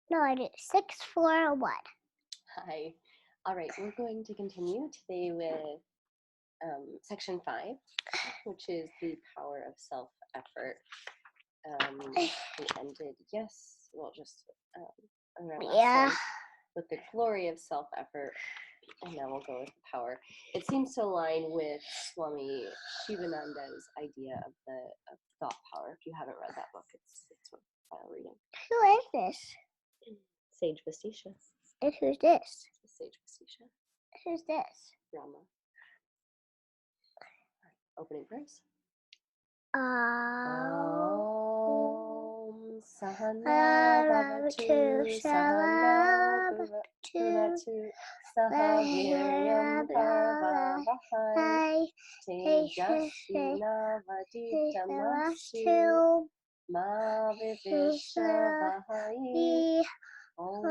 No, I did 6, 4, 1. Hi. All right, we're going to continue today with section 5, which is the power of self-effort. We ended, just around last time with the glory of self-effort, and now we'll go with the power. It seems to align with Swami Shivananda's idea of thought power. If you haven't read that book, it's worthwhile reading. Who is this? Sage Vasistha. And who's this? Sage Vasistha. Who's this? Rama. Opening prayers. Om Sahana Bhavatu Sahana Bhavatu Sahaviryam Bhavahai Tejasvinavaditamastu Ma Vivishavahai Om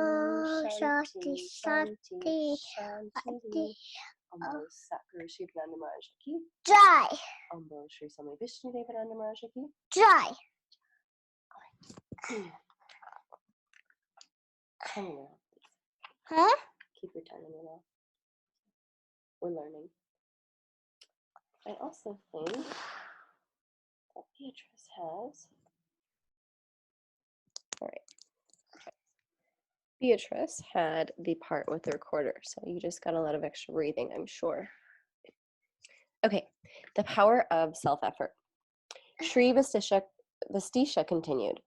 Shanti Shanti Shanti Om Sakura Shivananda Maharaj Ki Jai. Om Shri Swami Vishnu Devananda Maharaj Ki Jai. Tongue in your mouth, please. Huh? Keep your tongue in your mouth. We're learning. I also think that Beatrice has. All right. Beatrice had the part with the recorder, so you just got a lot of extra breathing, I'm sure. Okay, the power of self-effort. Sri Vasistha continued.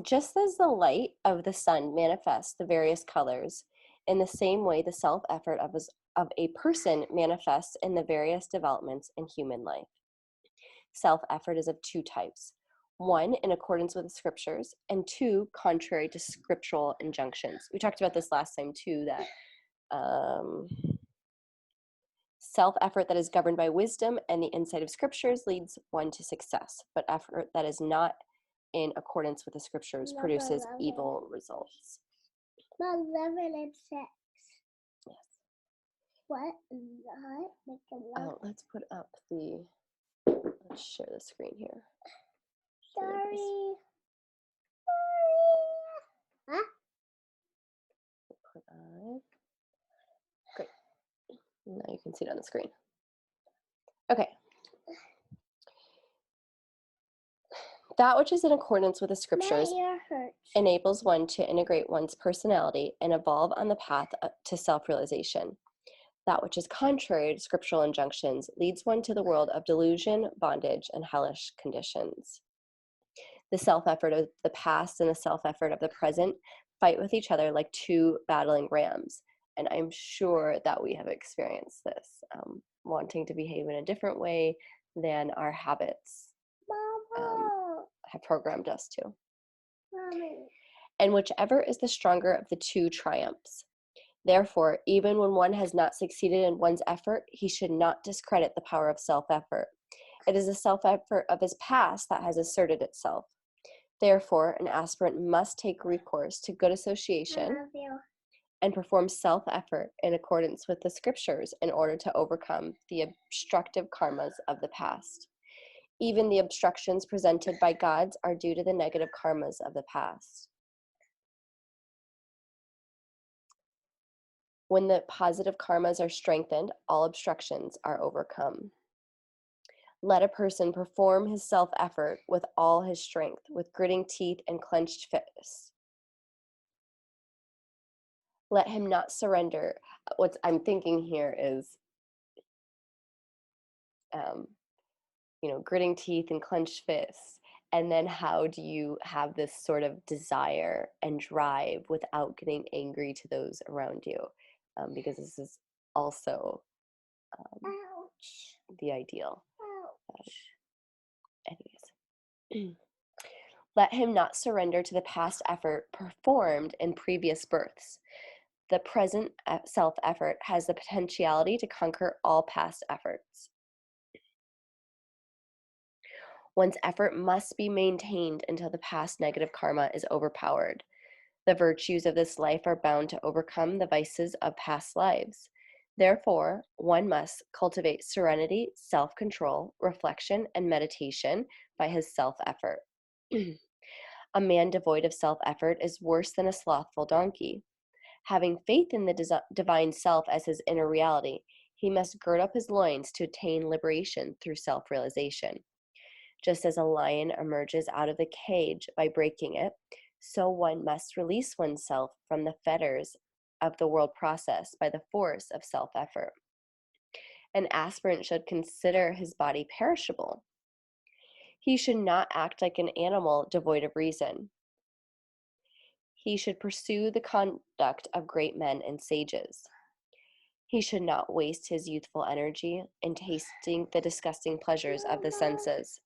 Just as the light of the sun manifests the various colors, in the same way the self-effort of a person manifests in the various developments in human life. Self-effort is of two types. One, in accordance with the scriptures, and two, contrary to scriptural injunctions. We talked about this last time too, that self-effort that is governed by wisdom and the insight of scriptures leads one to success, but effort that is not in accordance with the scriptures produces evil results. Not 11 and 6. Yes. What? Let's put up let's share the screen here. Sorry. Huh? Put up. Great. Now you can see it on the screen. Okay. That which is in accordance with the scriptures enables one to integrate one's personality and evolve on the path to self-realization. That which is contrary to scriptural injunctions leads one to the world of delusion, bondage, and hellish conditions. The self-effort of the past and the self-effort of the present fight with each other like two battling rams. And I'm sure that we have experienced this, wanting to behave in a different way than our habits have programmed us to. Mommy. And whichever is the stronger of the two triumphs. Therefore, even when one has not succeeded in one's effort, he should not discredit the power of self-effort. It is the self-effort of his past that has asserted itself. Therefore, an aspirant must take recourse to good association and perform self-effort in accordance with the scriptures in order to overcome the obstructive karmas of the past. Even the obstructions presented by gods are due to the negative karmas of the past. When the positive karmas are strengthened, all obstructions are overcome. Let a person perform his self-effort with all his strength, with gritting teeth and clenched fists. Let him not surrender. What I'm thinking here is, gritting teeth and clenched fists. And then how do you have this sort of desire and drive without getting angry to those around you? Because this is also the ideal. Anyways. Let him not surrender to the past effort performed in previous births. The present self-effort has the potentiality to conquer all past efforts. One's effort must be maintained until the past negative karma is overpowered. The virtues of this life are bound to overcome the vices of past lives. Therefore, one must cultivate serenity, self-control, reflection, and meditation by his self-effort. A man devoid of self-effort is worse than a slothful donkey. Having faith in the divine self as his inner reality, he must gird up his loins to attain liberation through self-realization. Just as a lion emerges out of the cage by breaking it, so one must release oneself from the fetters of the world process by the force of self-effort. An aspirant should consider his body perishable. He should not act like an animal devoid of reason. He should pursue the conduct of great men and sages. He should not waste his youthful energy in tasting the disgusting pleasures of the senses,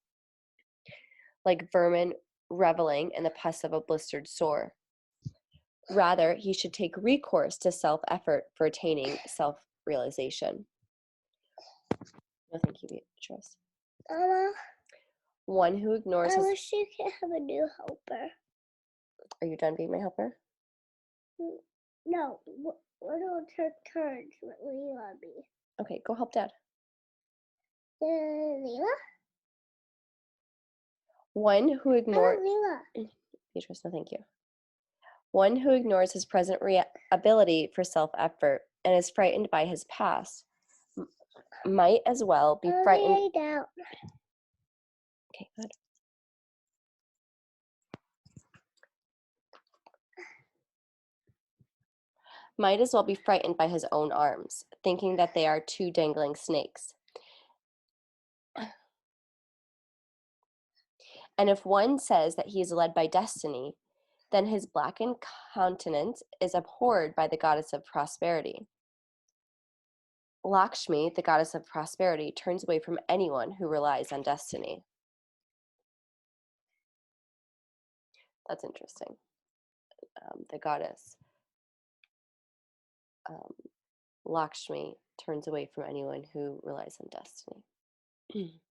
like vermin reveling in the pus of a blistered sore. Rather, he should take recourse to self-effort for attaining self-realization. No, thank you, Beatrice. Mama, One who ignores I wish you could have a new helper. Are you done being my helper? No, what will her turns when Leela be? Okay, go help Dad. Leela? One who ignores... Leela. Beatrice, no thank you. One who ignores his present ability for self-effort and is frightened by his past might as well be frightened... Okay, good. Might as well be frightened by his own arms, thinking that they are two dangling snakes. And if one says that he is led by destiny, then his blackened countenance is abhorred by the goddess of prosperity. Lakshmi, the goddess of prosperity, turns away from anyone who relies on destiny. That's interesting. The goddess Lakshmi turns away from anyone who relies on destiny.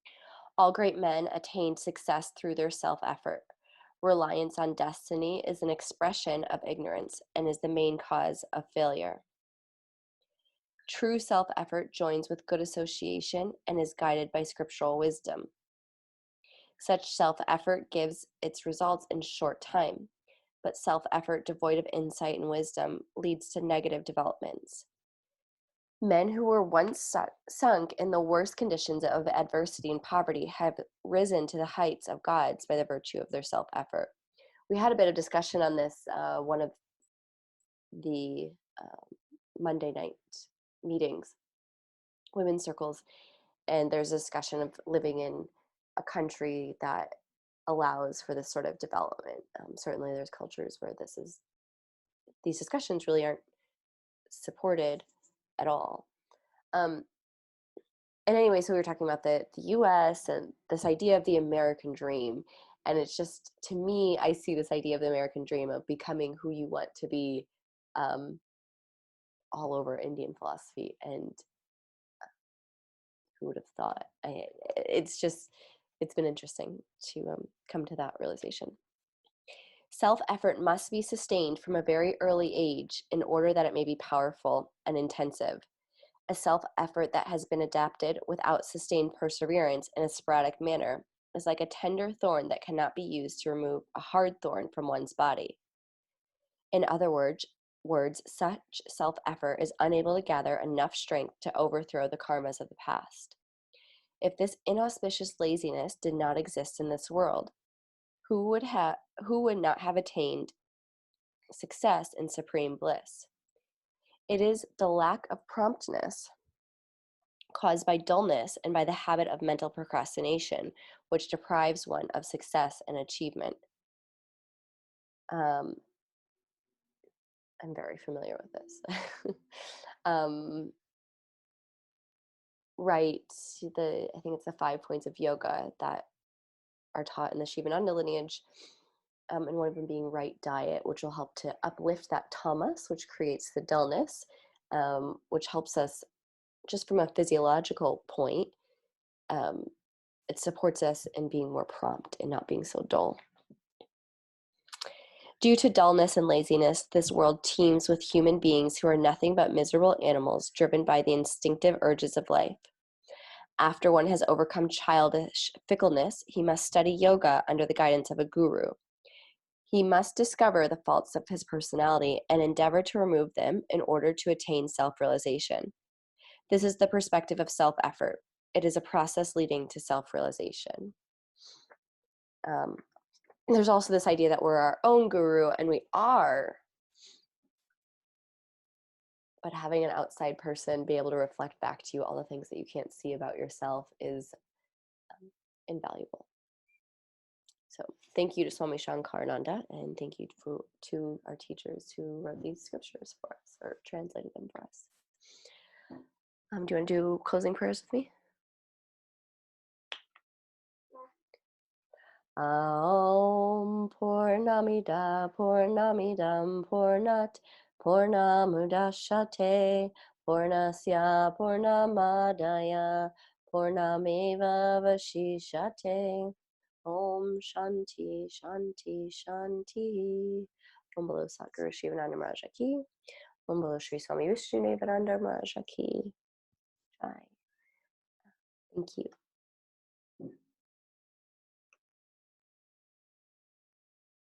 All great men attained success through their self-effort. Reliance on destiny is an expression of ignorance and is the main cause of failure. True self-effort joins with good association and is guided by scriptural wisdom. Such self-effort gives its results in short time, but self-effort devoid of insight and wisdom leads to negative developments. Men who were once sunk in the worst conditions of adversity and poverty have risen to the heights of gods by the virtue of their self-effort. We had a bit of discussion on this one of the Monday night meetings, women's circles, and there's a discussion of living in a country that allows for this sort of development. Certainly there's cultures where these discussions really aren't supported at all. And anyway, so we were talking about the US and this idea of the American dream. And it's just, to me, I see this idea of the American dream of becoming who you want to be all over Indian philosophy. And who would have thought? It's been interesting to come to that realization. Self-effort must be sustained from a very early age in order that it may be powerful and intensive. A self-effort that has been adapted without sustained perseverance in a sporadic manner is like a tender thorn that cannot be used to remove a hard thorn from one's body. In other words, such self-effort is unable to gather enough strength to overthrow the karmas of the past. If this inauspicious laziness did not exist in this world, who would not have attained success in supreme bliss? It is the lack of promptness caused by dullness and by the habit of mental procrastination, which deprives one of success and achievement. I'm very familiar with this. Right, I think it's the 5 points of yoga that are taught in the Shivananda lineage, and one of them being right diet, which will help to uplift that tamas, which creates the dullness, which helps us just from a physiological point. It supports us in being more prompt and not being so dull. Due to dullness and laziness, this world teems with human beings who are nothing but miserable animals driven by the instinctive urges of life. After one has overcome childish fickleness, he must study yoga under the guidance of a guru. He must discover the faults of his personality and endeavor to remove them in order to attain self-realization. This is the perspective of self-effort. It is a process leading to self-realization. There's also this idea that we're our own guru, and we are, but having an outside person be able to reflect back to you all the things that you can't see about yourself is invaluable. So thank you to Swami Shankarananda, and thank you to our teachers who wrote these scriptures for us or translated them for us. Do you want to do closing prayers with me? Om Purnamida Purnamidam Purnat Purnamudashate Purnasya Purnamadaya Purnameva Vashishate. Om Shanti Shanti Shanti. Om Bolo Satguru Shivananda Maharaja Ki. Om Bolo Shri Swami Vishnu Devananda Maharaja Ki. Thank you.